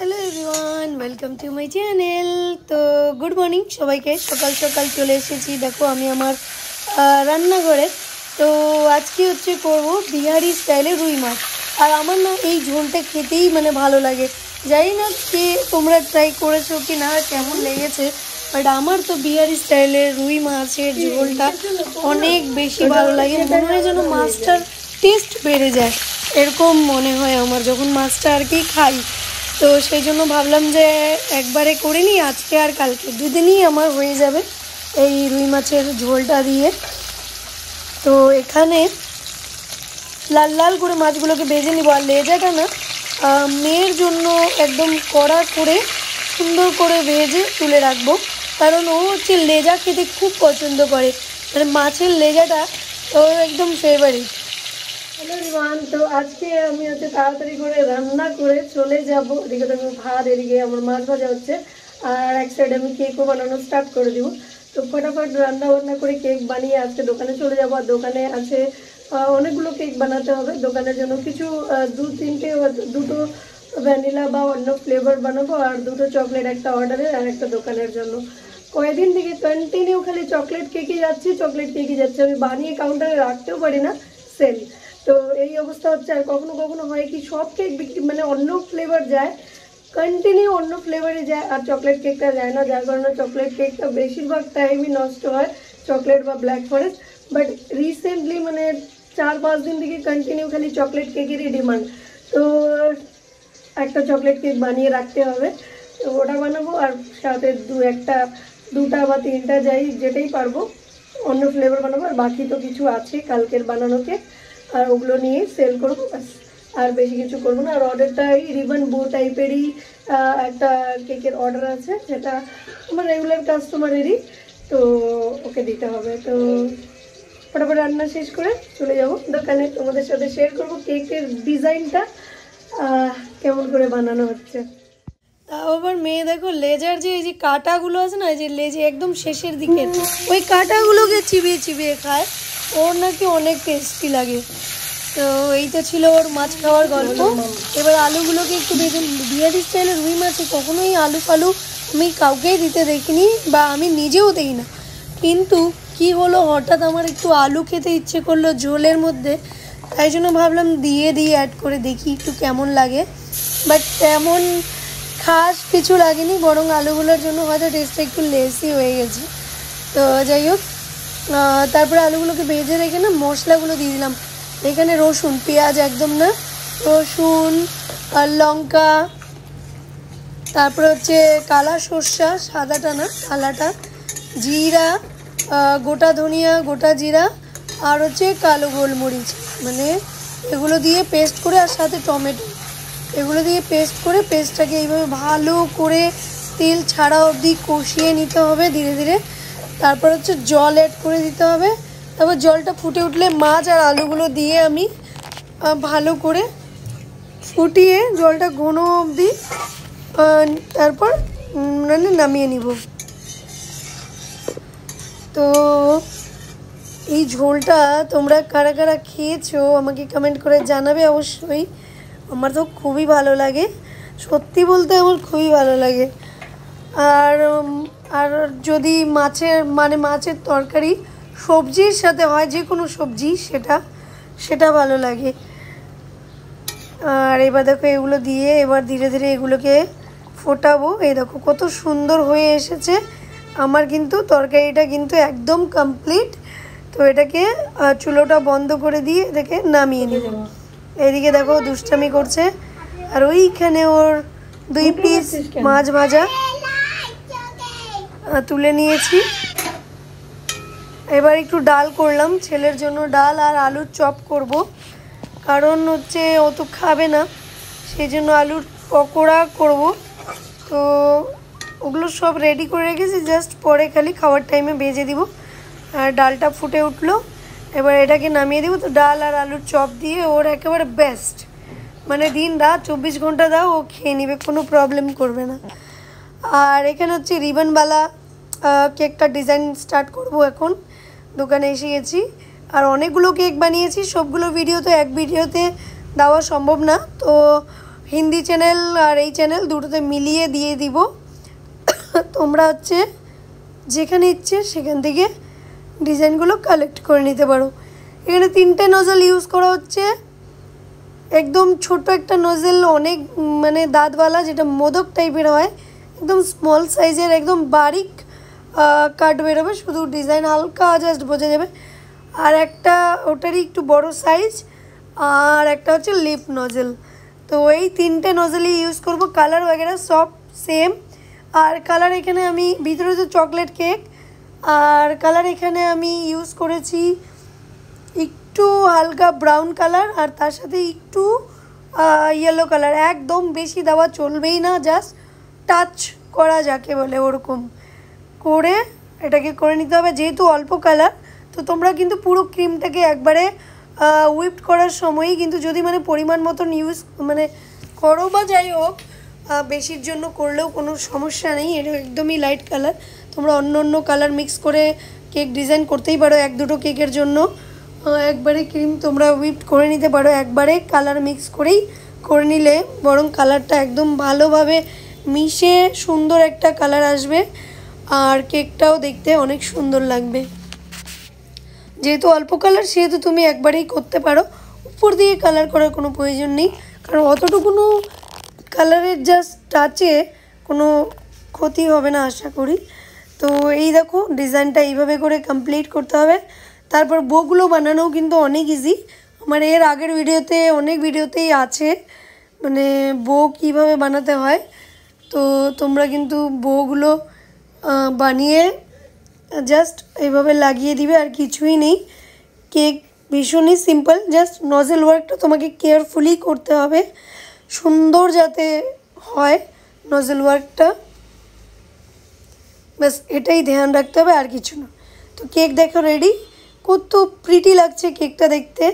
Hello everyone welcome to my channel. तो good morning सबाइके सकाल सकाल चले एसेছি देखो আমি আমার রান্নাঘরে। তো আজকে হচ্ছে করব বিহারি স্টাইলে রুই মাছ। আর আমার না এই ঝোলটা খেতেই মানে ভালো লাগে, জানি না যে তোমরা ট্রাই করেছো কি না, কেমন লেগেছে, বাট আমার তো বিহারি স্টাইলে রুই মাছের ঝোলটা অনেক বেশি ভালো লাগে। মনে হয় যেন মাছটার টেস্ট বেড়ে যায়, এরকম মনে হয় আমার যখন মাছটা আর কি খাই। তো সেই জন্য ভাবলাম যে একবারে করে নিই, আজকে আর কালকে দুদিনই আমার হয়ে যাবে এই রুই মাছের ঝোলটা দিয়ে। তো এখানে লাল লাল করে মাছগুলোকে ভেজে নিব। আর লেজাটা না মেয়ের জন্য একদম কড়া করে সুন্দর করে ভেজে তুলে রাখবো, কারণ ও হচ্ছে লেজা খেতে খুব পছন্দ করে, মানে মাছের লেজাটা ওর একদম ফেভারিট। হ্যালো রিমান, তো আজকে আমি হচ্ছে তাড়াতাড়ি করে রান্না করে চলে যাব। এদিকে তো আমি ভাত, এদিকে আমার মাছ ভাজা হচ্ছে, আর এক সাইডে আমি কেকও বানানো স্টার্ট করে দিব। তো ফটাফট রান্না বান্না করে কেক বানিয়ে আজকে দোকানে চলে যাব। আর দোকানে আছে অনেকগুলো কেক বানাতে হবে দোকানের জন্য, কিছু দুটো ভ্যানিলা বা অন্য ফ্লেভার বানাবো, আর দুটো চকলেট, একটা অর্ডারের আর একটা দোকানের জন্য। কয়েকদিন থেকে কন্টিনিউ খালি চকলেট কেকই যাচ্ছে, চকলেট কেকই যাচ্ছে, আমি বানিয়ে কাউন্টারে রাখতেও পারি না, সেল। তো এই অবস্থা হচ্ছে। আর কখনো কখনো হয় কি সব কেক বিক্রি মানে অন্য ফ্লেভার যায়, কন্টিনিউ অন্য ফ্লেভারে যায়, আর চকলেট কেকটা যায় না, যার কারণে চকলেট কেকটা বেশিরভাগ টাইমই নষ্ট হয়, চকলেট বা ব্ল্যাক ফরেস্ট। বাট রিসেন্টলি মানে 4-5 দিন থেকে কন্টিনিউ খালি চকলেট কেকেরই ডিমান্ড। তো একটা চকলেট কেক বানিয়ে রাখতে হবে, তো ওটা বানাবো, আর সাথে দুটা বা তিনটা যাই যেটাই পারবো অন্য ফ্লেভার বানাবো। আর বাকি তো কিছু আছে কালকের বানানো কেক, আর ওগুলো নিয়ে সেল করবো ব্যাস, আর বেশি কিছু করবো না। আর অর্ডারটা এই রিবন বো টাইপেরই একটা কেকের অর্ডার আছে, সেটা আমার রেগুলার কাস্টমারেরই, তো ওকে দিতে হবে। তো ফটাফট রান্না শেষ করে চলে যাব দোকানে, তোমাদের সাথে শেয়ার করবো কেকের ডিজাইনটা কেমন করে বানানো হচ্ছে। তাও আবার মেয়ে দেখো লেজার যে এই যে কাঁটাগুলো আছে না, এই যে লেজে একদম শেষের দিকে ওই কাঁটাগুলোকে চিবিয়ে চিবিয়ে খায়, ওর নাকি অনেক টেস্টি লাগে। তো এইটা ছিল ওর মাছ খাওয়ার গল্প। এবার আলুগুলোকে একটু ভেজে, বিহারি স্টাইলের রুই মাছে কখনোই আলু ফালু আমি কাউকেই দিতে দেখিনি, বা আমি নিজেও দিই না, কিন্তু কি হলো হঠাৎ আমার একটু আলু খেতে ইচ্ছে করলো ঝোলের মধ্যে, তাই জন্য ভাবলাম দিয়ে অ্যাড করে দেখি একটু কেমন লাগে। বাট তেমন খাস কিছু লাগেনি, বরং আলুগুলোর জন্য হয়তো টেস্টটা একটু লেসই হয়ে গেছে। তো যাই হোক, তারপরে আলুগুলোকে ভেজে রেখে না মশলাগুলো দিয়ে দিলাম। এখানে রসুন পেঁয়াজ একদম না, রসুন আর লঙ্কা, তারপরে হচ্ছে কালা সর্ষা, সাদাটা না কালাটা, জিরা, গোটা ধনিয়া, গোটা জিরা, আর হচ্ছে কালো গোলমরিচ, মানে এগুলো দিয়ে পেস্ট করে, আর সাথে টমেটো, এগুলো দিয়ে পেস্ট করে পেস্টটাকে এইভাবে ভালো করে তেল ছাড়া অবধি কষিয়ে নিতে হবে ধীরে ধীরে। তারপর হচ্ছে জল অ্যাড করে দিতে হবে। তারপর জলটা ফুটে উঠলে মাছ আর আলুগুলো দিয়ে আমি ভালো করে ফুটিয়ে জলটা ঘন অবধি তারপর মানে নামিয়ে নিব। তো এই ঝোলটা তোমরা কারা কারা খেয়েছো আমাকে কমেন্ট করে জানাবে অবশ্যই। আমার তো খুবই ভালো লাগে, সত্যি বলতে আমার খুবই ভালো লাগে। আর আর যদি মাছের তরকারি সবজির সাথে হয়, যে কোনো সবজি, সেটা ভালো লাগে। আর এবার দেখো এগুলো দিয়ে এবার ধীরে ধীরে এগুলোকে ফোটাবো। এই দেখো কত সুন্দর হয়ে এসেছে আমার, কিন্তু তরকারিটা কিন্তু একদম কমপ্লিট। তো এটাকে চুলোটা বন্ধ করে দিয়ে এটাকে নামিয়ে নেব। এদিকে দেখো দুষ্টামি করছে, আর ওইখানে ওর 2 পিস মাছ ভাজা তুলে নিয়েছি। এবার একটু ডাল করলাম, ছেলের জন্য ডাল আর আলুর চপ করব, কারণ হচ্ছে ও তো খাবে না, সেই জন্য আলুর পকোড়া করব। তো ওগুলো সব রেডি করে রেখেছি, জাস্ট পরে খালি খাওয়ার টাইমে ভেজে দিব। আর ডালটা ফুটে উঠলো, এবার এটাকে নামিয়ে দিব। তো ডাল আর আলুর চপ দিয়ে ওর একেবারে বেস্ট, মানে দিন রাত 24 ঘন্টা দাও ও খেয়ে নেবে, কোনো প্রবলেম করবে না। আর এখানে হচ্ছে রিবনওয়ালা কেকটা ডিজাইন স্টার্ট করব এখন, দোকানে এসে গেছি। আর অনেকগুলো কেক বানিয়েছি, সবগুলো ভিডিও তো এক ভিডিওতে দেওয়া সম্ভব না, তো হিন্দি চ্যানেল আর এই চ্যানেল দুটোতে মিলিয়ে দিয়ে দিব। তোমরা হচ্ছে যেখানে ইচ্ছে সেখান থেকে ডিজাইনগুলো কালেক্ট করে নিতে পারো। এখানে 3টে নজল ইউজ করা হচ্ছে। একদম ছোট একটা নজল, অনেক মানে দাঁতওয়ালা, যেটা মোদক টাইপের হয়, একদম স্মল সাইজের, একদম বারিক কাট বেরোবে, শুধু ডিজাইন হালকা জাস্ট বোঝা যাবে। আর একটা ওটারই একটু বড় সাইজ, আর একটা হচ্ছে লিপ নজল। তো এই 3টে নজলই ইউজ করব। কালার वगैरह সব সেম। আর কালার এখানে আমি ভিতরে তো চকলেট কেক, আর কালার এখানে আমি ইউজ করেছি একটু হালকা ব্রাউন কালার, আর তার সাথে একটু ইয়েলো কালার। একদম বেশি দেওয়া চলবেই না, জাস্ট টাচ করা যাকে বলে ওরকম করে এটাকে করে নিতে হবে। যেহেতু অল্প কালার, তো তোমরা কিন্তু পুরো ক্রিমটাকে একবারে হুইপ করার সময়ই কিন্তু যদি মানে পরিমাণ মতন ইউজ মানে করো বা যাই হোক, বেশির জন্য করলেও কোনো সমস্যা নেই। এটা একদমই লাইট কালার। তোমরা অন্য অন্য কালার মিক্স করে কেক ডিজাইন করতেই পারো। 1-2টো কেকের জন্য একবারে ক্রিম তোমরা হুইপ করে নিতে পারো, একবারে কালার মিক্স করেই করে নিলে বরং কালারটা একদম ভালোভাবে মিশে সুন্দর একটা কালার আসবে, আর কেকটাও দেখতে অনেক সুন্দর লাগবে। যেহেতু অল্প কালার, সেহেতু তুমি একবারেই করতে পারো, উপর দিয়ে কালার করার কোনো প্রয়োজন নেই, কারণ অতটুকুনো কালারের জাস্ট টাচে কোনো ক্ষতি হবে না আশা করি। তো এই দেখো ডিজাইনটা এইভাবে করে কমপ্লিট করতে হবে। তারপর বউগুলো বানানোও কিন্তু অনেক ইজি। আমার এর আগের ভিডিওতে অনেক ভিডিওতেই আছে মানে বউ কীভাবে বানাতে হয়। তো তোমরা কিন্তু বউগুলো বানিয়ে জাস্ট এইভাবে লাগিয়ে দিবে, আর কিছুই নেই। কেক ভীষণই সিম্পল, জাস্ট নজেল ওয়ার্কটা তোমাকে কেয়ারফুলি করতে হবে, সুন্দর যাতে হয় নজেল ওয়ার্কটা, ব্যাস এটাই ধ্যান রাখতে হবে, আর কিছু না। তো কেক দেখো রেডি, কত প্রিটি লাগছে কেকটা দেখতে।